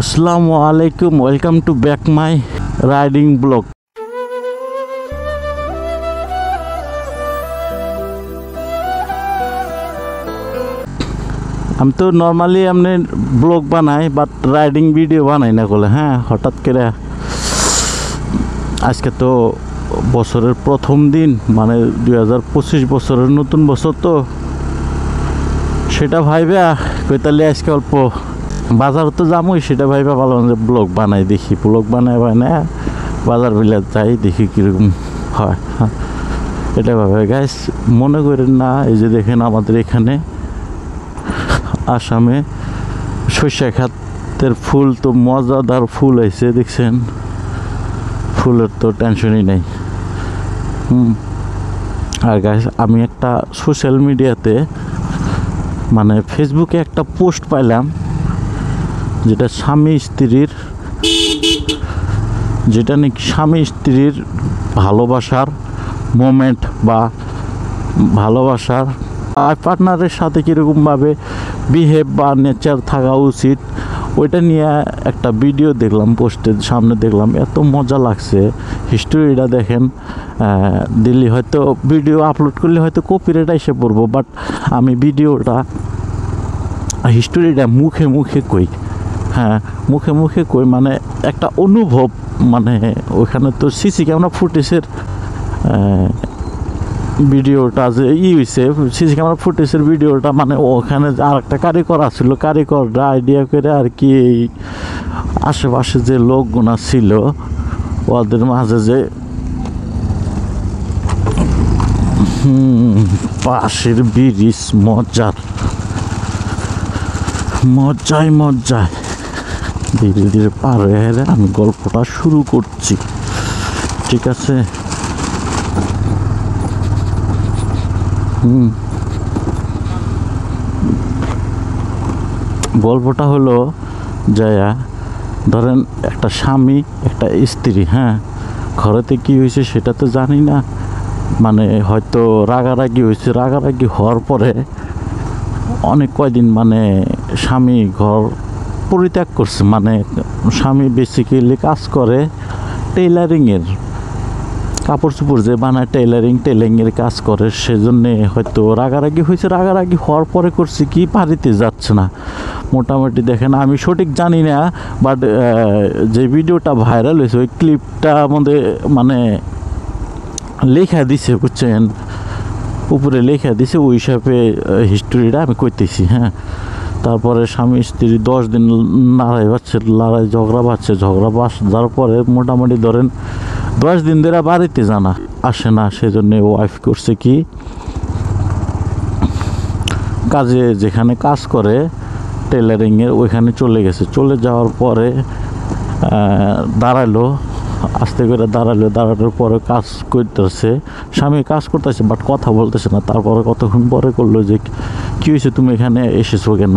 আসসালামু আলাইকুম, welcome to back my riding blog. আমি তো নর্মালি এমনি ব্লগ বানাই, বাট রাইডিং ভিডিও বানাই না বলে। হ্যাঁ, হঠাৎ করে আজকে তো বছরের প্রথম দিন, মানে 2025 বছরের নতুন বছর, তো সেটা ভাইবা কইতালি আজকে অল্প বাজার তো যামই, সেটা ভাইবা ভালো ব্লগ বানাই, দেখি ব্লগ বানায় বাজার বিলে যাই, দেখি কীরকম হয়। এটা ভাবে গাইস, মনে করেন না। এই যে দেখেন আমাদের এখানে আসামে সরিষা খাতের ফুল তো মজাদার ফুল হয়েছে, দেখছেন? ফুলের তো টেনশনই নেই। আর গাইস, আমি একটা সোশ্যাল মিডিয়াতে মানে ফেসবুকে একটা পোস্ট পাইলাম, যেটা স্বামী স্ত্রীর ভালোবাসার মোমেন্ট বা ভালোবাসার পার্টনারের সাথে কীরকমভাবে বিহেভ বা নেচার থাকা উচিত, ওইটা নিয়ে একটা ভিডিও দেখলাম, পোস্টের সামনে দেখলাম, এত মজা লাগছে। হিস্টোরিটা দেখেন, দিল্লি হয়তো ভিডিও আপলোড করলে হয়তো কপিরাইট এসে পড়বো, বাট আমি ভিডিওটা হিস্টোরিটা মুখে মুখে কই। হ্যাঁ, মুখে মুখে কই, মানে একটা অনুভব। মানে ওইখানে তো সিসি ক্যামেরা ফুটেজের ভিডিওটা যে হয়েছে, সিসি ক্যামেরা ফুটেজের ভিডিওটা, মানে ওখানে আর একটা কারিগর আসছিল, কারিগররা আইডিয়া করে আর কি এই আশেপাশে যে লোকগুনা ছিল ওদের মাঝে যে পাশের ব্রিজ মজায় ধীরে ধীরে পার হয়ে আমি গল্পটা শুরু করছি, ঠিক আছে? গল্পটা হলো যায়া ধরেন একটা স্বামী একটা স্ত্রী, হ্যাঁ, ঘরেতে কি হয়েছে সেটা তো জানি না, মানে হয়তো রাগারাগি হয়েছে। রাগারাগি হওয়ার পরে অনেক কয়দিন মানে স্বামী ঘর পরিত্যাগ করছে। মানে স্বামী বেসিক্যালি কাজ করে টেইলারিংয়ের, কাপড় চোপড় যে বানায় টেইলারিংয়ের কাজ করে, সেজন্যে হয়তো রাগারাগি হয়েছে। রাগারাগি হওয়ার পরে করছে কি, বাড়িতে যাচ্ছে না মোটামুটি। দেখেন, আমি সঠিক জানি না, বাট যে ভিডিওটা ভাইরাল হয়েছে ওই ক্লিপটা আমাদের মানে লেখা দিছে, বুঝছেন? উপরে লেখা দিছে, ওই হিসাবে হিস্টোরিটা আমি কইতেছি। হ্যাঁ, তারপরে স্বামী স্ত্রী 10 দিন লড়াই ঝগড়া বাঁচার পরে মোটামুটি ধরেন 10 দিন ধরে বাড়িতে আসে না। সেজন্য ওয়াইফ করছে কি, কাজে যেখানে কাজ করে টেলারিংয়ের ওইখানে চলে গেছে। চলে যাওয়ার পরে আস্তে করে দাঁড়ানোর পরে কাজ করতেছে, স্বামী কাজ করতেছে, বাট কথা বলতেছে না। তারপরে কতক্ষণ পরে করলো যে, কী হয়েছে, তুমি এখানে এসেছো কেন?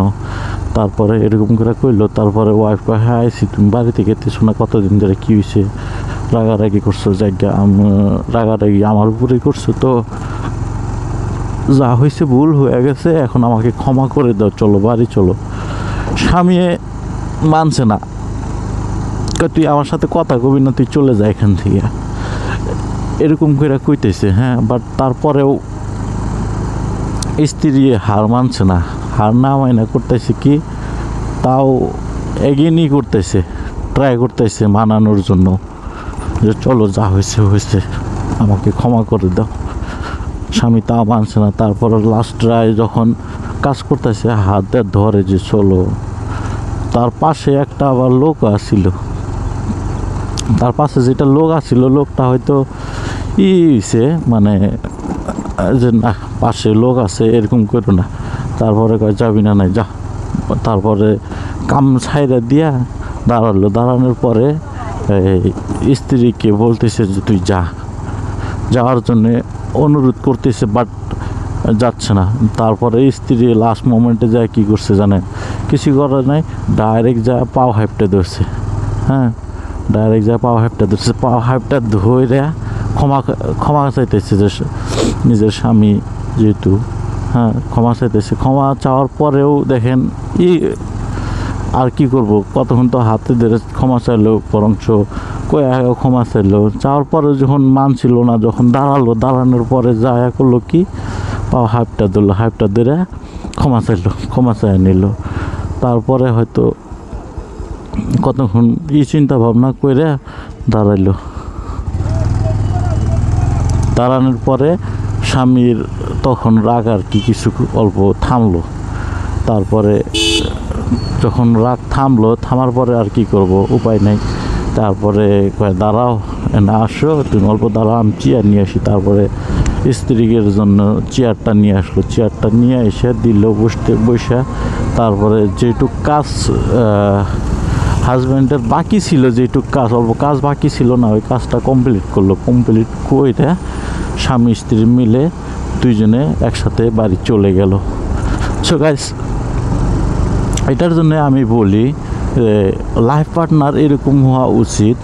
তারপরে এরকম করে কইলো। তারপরে ওয়াইফ কয়, হ্যাঁ আইসি, তুমি বাড়ি থেকে এসেছো না, কতদিন ধরে কী হয়েছে? রাগারাগি করছো, রাগারাগি আমার উপরেই করছো, তো যা হয়েছে ভুল হয়ে গেছে, এখন আমাকে ক্ষমা করে দাও, চলো বাড়ি চলো। স্বামী মানছে না, তুই আমার সাথে কথা কবি না, তুই চলে যা এখান থেকে, এরকম করে কইতেছে। হ্যাঁ, বাট তারপরেও স্ত্রী হার মানছে না, হার না মাইনা করতেছে কি, তাও এগিয়ে করতেছে, ট্রাই করতেছে মানানোর জন্য, যে চলো যা হয়েছে আমাকে ক্ষমা করে দাও। স্বামী তাও মানছে না। তারপরে লাস্ট ট্রাই যখন কাজ করতেছে, হাত ধরে যে চলো। তার পাশে একটা আবার লোক আসছিল, তার পাশে যেটা লোক আসছিল, লোকটা হয়তো হয়েছে, মানে যে না পাশে লোক আছে এরকম করো না। তারপরে কয় যাবি না, নাই যা। তারপরে কাম ছাইরা দিয়া দাঁড়ানোর পরে স্ত্রীকে বলতেছে যে তুই যাওয়ার জন্যে অনুরোধ করতেছে, বাট যাচ্ছে না। তারপরে স্ত্রী লাস্ট মোমেন্টে যায় কী করছে জানেন? কিছু করার নাই, ডাইরেক্ট যায় পাও হাইপটা ধরছে। হ্যাঁ, ডাইরেক্ট যায় পাও হাইপটা ধরে ক্ষমা চাইতেছে, যে নিজের স্বামী যেহেতু, হ্যাঁ, ক্ষমা চাইতেছে। ক্ষমা চাওয়ার পরেও দেখেন আর কি করব, কতক্ষণ তো হাতে ধরে ক্ষমা চাইলো, বরঞ্চ কয়ে ক্ষমা চাইলো। যাওয়ার পরে যখন মানছিল না, যখন দাঁড়ানোর পরে যায় করলো কি, পাও হাইপটা ধরে ক্ষমা চাই নিল। তারপরে হয়তো কতক্ষণ চিন্তা ভাবনা করে দাঁড়ানোর পরে স্বামীর তখন রাগ আর কি কিছু অল্প থামলো। তারপরে যখন রাগ থামার পরে আর কি করব, উপায় নেই। তারপরে কয় দাঁড়াও, না আসো তুমি অল্প দাঁড়াও, আমি চেয়ার নিয়ে আসি। তারপরে স্ত্রীর জন্য চেয়ারটা নিয়ে আসলো, চেয়ারটা নিয়ে এসে দিল বসে। তারপরে যেটুক কাজ হাজব্যান্ডের বাকি ছিল, যেটুক অল্প কাজ বাকি ছিল না, ওই কাজটা কমপ্লিট করলো। কমপ্লিট করে স্বামী স্ত্রী মিলে দুইজনে একসাথে বাড়ি চলে গেল। সো গাইস, এটার জন্য আমি বলি যে লাইফ পার্টনার এরকম হওয়া উচিত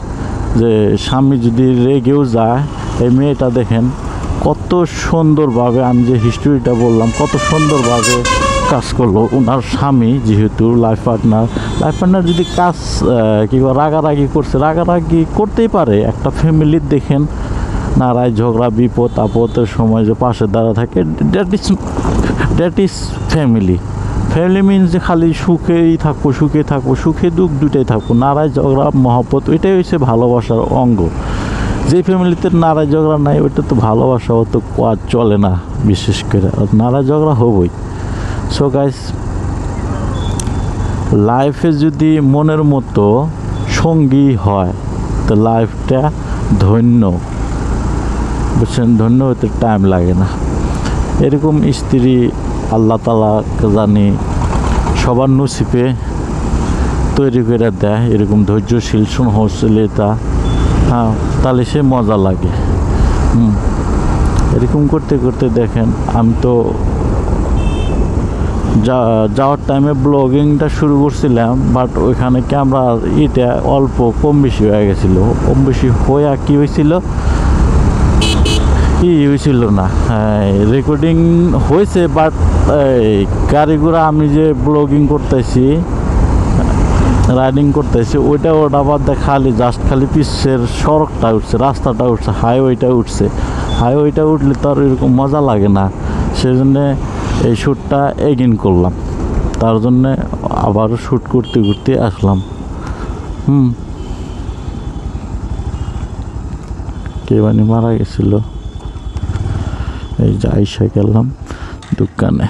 যে স্বামী যদি রেগেও যায়, এই মেয়েটা দেখেন কত সুন্দরভাবে, আমি যে হিস্টোরিটা বললাম, কত সুন্দরভাবে কাজ করলো ওনার স্বামী। যেহেতু লাইফ পার্টনার যদি কাজ রাগারাগি করতেই পারে। একটা ফ্যামিলির দেখেন নারায় ঝগড়া বিপদ আপদের সময় যে পাশে দাঁড়া থাকে, দ্যাট ইজ ফ্যামিলি মিনস যে খালি সুখে থাকবো, সুখে দুঃখ দুটাই থাকবো, নারায় ঝগড়া মহব্বত, ওইটাই হচ্ছে ভালোবাসার অঙ্গ। যে ফ্যামিলিতে নারায় ঝগড়া নাই, ওইটা তো ভালোবাসা অত চলে না, বিশেষ করে নারায় ঝগড়া হবই। সো গাইস, লাইফে যদি মনের মতো সঙ্গী হয় তো লাইফটা ধন্য, বুঝছেন, ধন্য হতে টাইম লাগে না। এরকম স্ত্রী আল্লাহ তাআলা জানি সবার নসিবে তৈরি করে দেয়, এরকম ধৈর্যশীল সহনশীলতা। হ্যাঁ, তাহলে সে মজা লাগে। এরকম করতে করতে দেখেন, আমি তো যাওয়ার টাইমে ব্লগিংটা শুরু করছিলাম, বাট ওইখানে ক্যামেরার অল্প কম বেশি হয়ে গেছিলো। কম বেশি হয়ে কী হয়েছিল না, রেকর্ডিং হয়েছে, বাট গাড়ি ঘোড়া আমি যে ব্লগিং করতেছি, রাইডিং করতেছি, ওটা বাদ দিয়ে খালি পিছের সড়কটা উঠছে, রাস্তাটা উঠছে, হাইওয়েটা উঠলে তো আর এরকম মজা লাগে না। সেই জন্যে এই শ্যুটটা এগেইন করলাম, তার জন্যে আবারও শ্যুট করতে আসলাম। কে মারা গেছিল, এই যে আইসা গেলাম দোকানে।